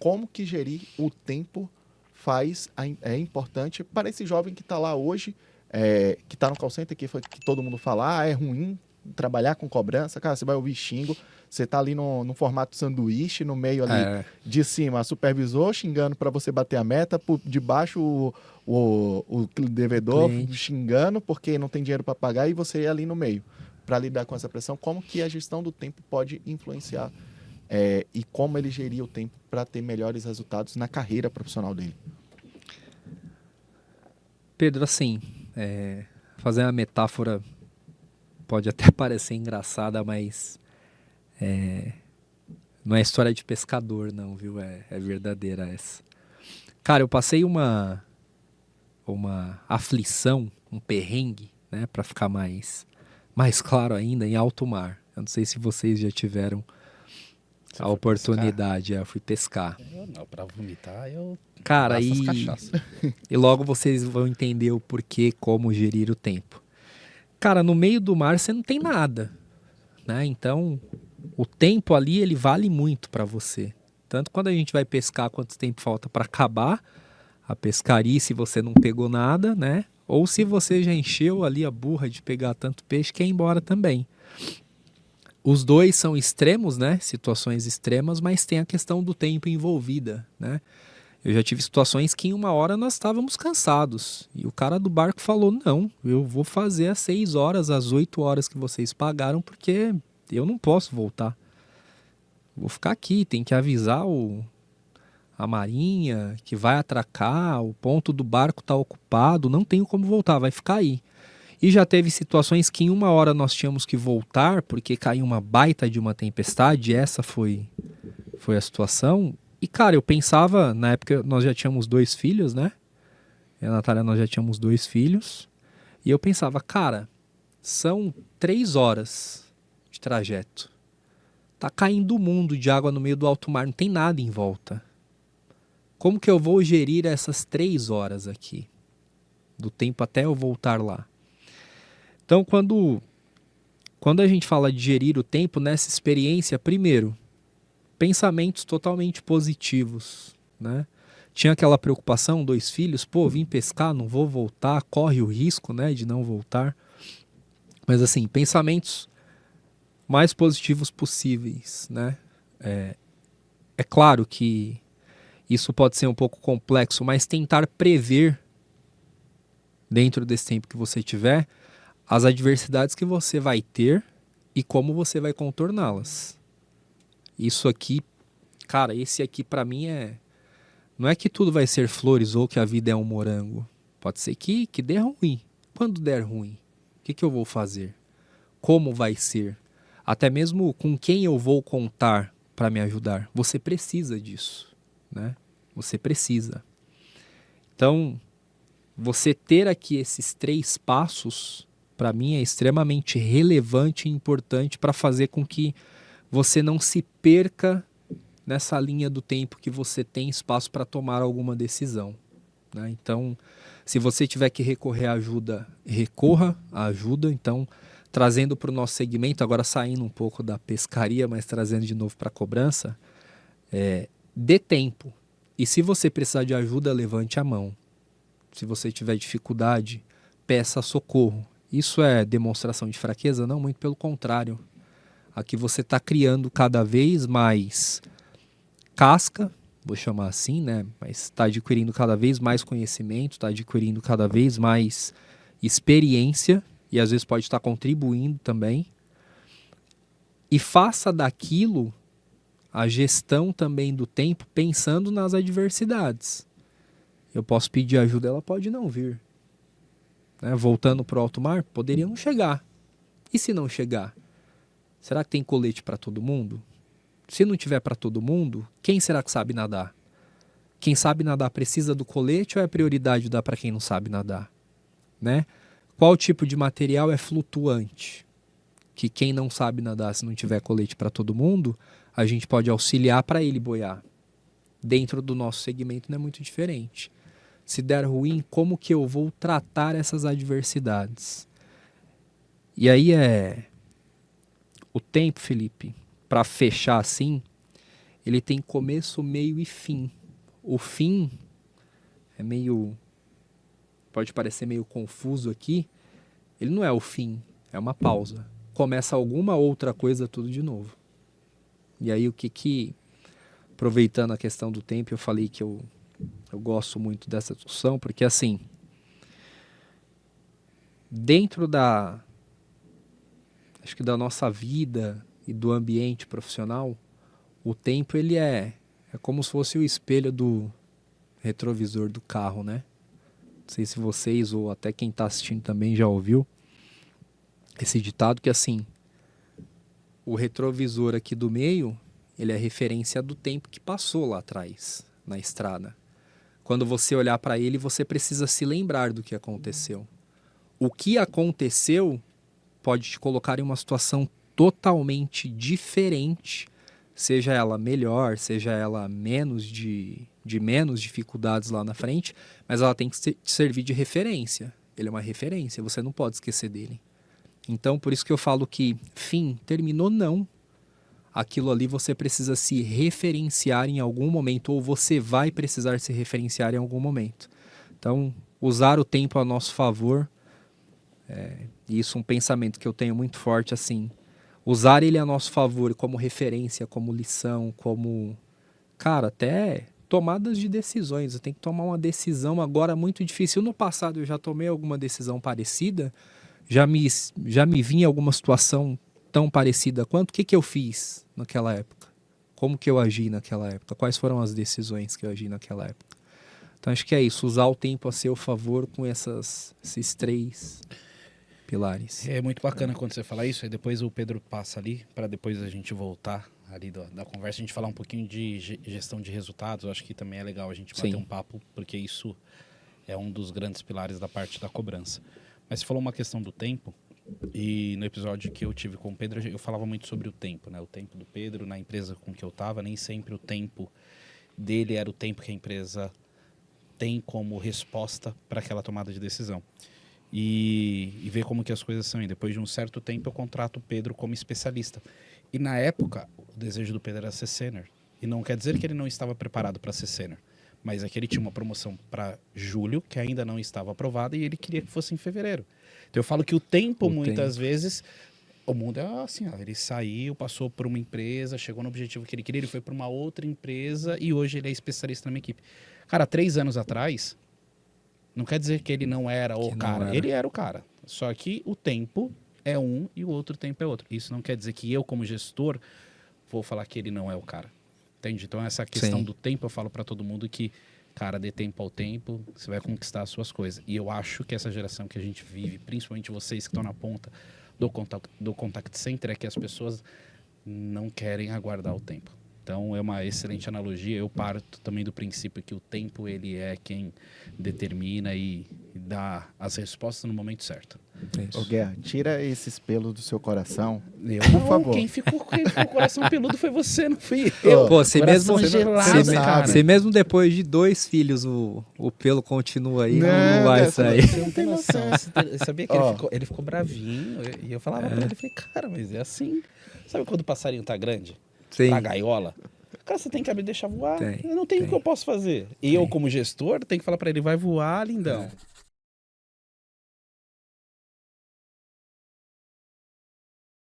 como que gerir o tempo é importante para esse jovem que está lá hoje, que está no call center, que todo mundo fala, é ruim trabalhar com cobrança, cara, você vai ouvir xingo, você está ali no formato sanduíche, no meio ali de cima, supervisor xingando para você bater a meta, por debaixo o devedor xingando porque não tem dinheiro para pagar e você ali no meio. Para lidar com essa pressão, como que a gestão do tempo pode influenciar e como ele gerir o tempo para ter melhores resultados na carreira profissional dele? Pedro, assim, fazer uma metáfora pode até parecer engraçada, mas não é história de pescador, não, viu? É verdadeira essa. Cara, eu passei uma aflição, um perrengue, né, para ficar mais claro ainda, em alto mar. Eu não sei se vocês já tiveram a oportunidade. Eu fui pescar. Eu não, pra vomitar eu... Cara, e logo vocês vão entender o porquê, como gerir o tempo. Cara, no meio do mar você não tem nada, né? Então, o tempo ali, ele vale muito para você. Tanto quando a gente vai pescar, quanto tempo falta para acabar a pescaria, se você não pegou nada, né? Ou se você já encheu ali a burra de pegar tanto peixe, quer ir embora também. Os dois são extremos, né? Situações extremas, mas tem a questão do tempo envolvida, né? Eu já tive situações que em 1 hora nós estávamos cansados. E o cara do barco falou, não, eu vou fazer às 6 horas, às 8 horas que vocês pagaram, porque eu não posso voltar. Vou ficar aqui, tem que avisar a marinha que vai atracar, o ponto do barco está ocupado, não tenho como voltar, vai ficar aí. E já teve situações que em 1 hora nós tínhamos que voltar, porque caiu uma baita de uma tempestade, essa foi a situação. E, cara, eu pensava, na época nós já tínhamos 2 filhos, né? Eu e a Natália, nós já tínhamos 2 filhos. E eu pensava, cara, são 3 horas de trajeto. Tá caindo o mundo de água no meio do alto mar, não tem nada em volta. Como que eu vou gerir essas 3 horas aqui? Do tempo até eu voltar lá. Então, quando a gente fala de gerir o tempo nessa experiência, primeiro, pensamentos totalmente positivos, né? Tinha aquela preocupação, 2 filhos, vim pescar, não vou voltar, corre o risco, né, de não voltar. Mas assim, pensamentos mais positivos possíveis, né? É claro que isso pode ser um pouco complexo, mas tentar prever, dentro desse tempo que você tiver, as adversidades que você vai ter e como você vai contorná-las. Isso aqui, cara, esse aqui pra mim não é que tudo vai ser flores ou que a vida é um morango. Pode ser que dê ruim. Quando der ruim, o que eu vou fazer? Como vai ser? Até mesmo com quem eu vou contar para me ajudar. Você precisa disso, né? Você precisa. Então, você ter aqui esses 3 passos, para mim, é extremamente relevante e importante para fazer com que você não se perca nessa linha do tempo que você tem espaço para tomar alguma decisão, né? Então, se você tiver que recorrer à ajuda, recorra à ajuda. Então, trazendo para o nosso segmento, agora saindo um pouco da pescaria, mas trazendo de novo para a cobrança, dê tempo. E se você precisar de ajuda, levante a mão. Se você tiver dificuldade, peça socorro. Isso é demonstração de fraqueza? Não, muito pelo contrário. Aqui você está criando cada vez mais casca, vou chamar assim, né? Mas está adquirindo cada vez mais conhecimento, está adquirindo cada vez mais experiência e às vezes pode estar contribuindo também. E faça daquilo a gestão também do tempo pensando nas adversidades. Eu posso pedir ajuda, ela pode não vir. Né? Voltando para o alto mar, poderia não chegar. E se não chegar? Será que tem colete para todo mundo? Se não tiver para todo mundo, quem será que sabe nadar? Quem sabe nadar precisa do colete ou é prioridade dar para quem não sabe nadar? Né? Qual tipo de material é flutuante? Que quem não sabe nadar, se não tiver colete para todo mundo, a gente pode auxiliar para ele boiar. Dentro do nosso segmento não é muito diferente. Se der ruim, como que eu vou tratar essas adversidades? E aí o tempo, Felipe, para fechar assim, ele tem começo, meio e fim. O fim é meio... pode parecer meio confuso aqui. Ele não é o fim, é uma pausa. Começa alguma outra coisa, tudo de novo. E aí aproveitando a questão do tempo, eu falei que eu gosto muito dessa discussão, porque assim, dentro acho que da nossa vida e do ambiente profissional, o tempo ele é como se fosse o espelho do retrovisor do carro, né? Não sei se vocês ou até quem está assistindo também já ouviu esse ditado que assim, o retrovisor aqui do meio, ele é referência do tempo que passou lá atrás, na estrada. Quando você olhar para ele, você precisa se lembrar do que aconteceu. O que aconteceu pode te colocar em uma situação totalmente diferente, seja ela melhor, seja ela menos de menos dificuldades lá na frente, mas ela tem que te servir de referência. Ele é uma referência, você não pode esquecer dele. Então, por isso que eu falo que, fim, terminou, não. Aquilo ali você precisa se referenciar em algum momento, ou você vai precisar se referenciar em algum momento. Então, usar o tempo a nosso favor, isso é um pensamento que eu tenho muito forte, assim, usar ele a nosso favor como referência, como lição, como, cara, até tomadas de decisões. Eu tenho que tomar uma decisão agora muito difícil. No passado eu já tomei alguma decisão parecida, já me vi em alguma situação tão parecida quanto. O que eu fiz naquela época? Como que eu agi naquela época? Quais foram as decisões que eu agi naquela época? Então acho que é isso, usar o tempo a seu favor com esses 3 pilares. É muito bacana quando você fala isso, aí depois o Pedro passa ali, para depois a gente voltar ali da conversa, a gente falar um pouquinho de gestão de resultados. Eu acho que também é legal a gente bater um papo, porque isso é um dos grandes pilares da parte da cobrança. Mas você falou uma questão do tempo, e no episódio que eu tive com o Pedro, eu falava muito sobre o tempo, né? O tempo do Pedro na empresa com que eu estava, nem sempre o tempo dele era o tempo que a empresa tem como resposta para aquela tomada de decisão. E ver como que as coisas são. E depois de um certo tempo eu contrato o Pedro como especialista. E na época, o desejo do Pedro era ser sênior. E não quer dizer que ele não estava preparado para ser sênior, mas é que ele tinha uma promoção para julho, que ainda não estava aprovada, e ele queria que fosse em fevereiro. Então eu falo que o tempo, muitas vezes, o mundo é assim, ó, ele saiu, passou por uma empresa, chegou no objetivo que ele queria, ele foi para uma outra empresa e hoje ele é especialista na minha equipe. Cara, 3 anos atrás, não quer dizer que ele não era o cara, ele era o cara. Só que o tempo é um e o outro tempo é outro. Isso não quer dizer que eu, como gestor, vou falar que ele não é o cara. Entende? Então, essa questão do tempo, eu falo para todo mundo que, cara, dê tempo ao tempo, você vai conquistar as suas coisas. E eu acho que essa geração que a gente vive, principalmente vocês que estão na ponta do contact center, é que as pessoas não querem aguardar o tempo. Então, é uma excelente analogia. Eu parto também do princípio que o tempo, ele é quem determina e dá as respostas no momento certo. Ô, Guerra, tira esses pelos do seu coração. Por favor. Quem ficou com o coração peludo foi você, não fui eu. Pô, você mesmo depois de 2 filhos, o pelo continua aí, não vai sair. Você não tem noção. Você sabia que ele ficou bravinho? E eu falava pra ele, falei, cara, mas é assim. Sabe quando o passarinho tá grande? Sim. Pra gaiola? Cara, você tem que abrir e deixar voar. Não tem o que eu posso fazer. E eu, como gestor, tenho que falar pra ele, vai voar, lindão.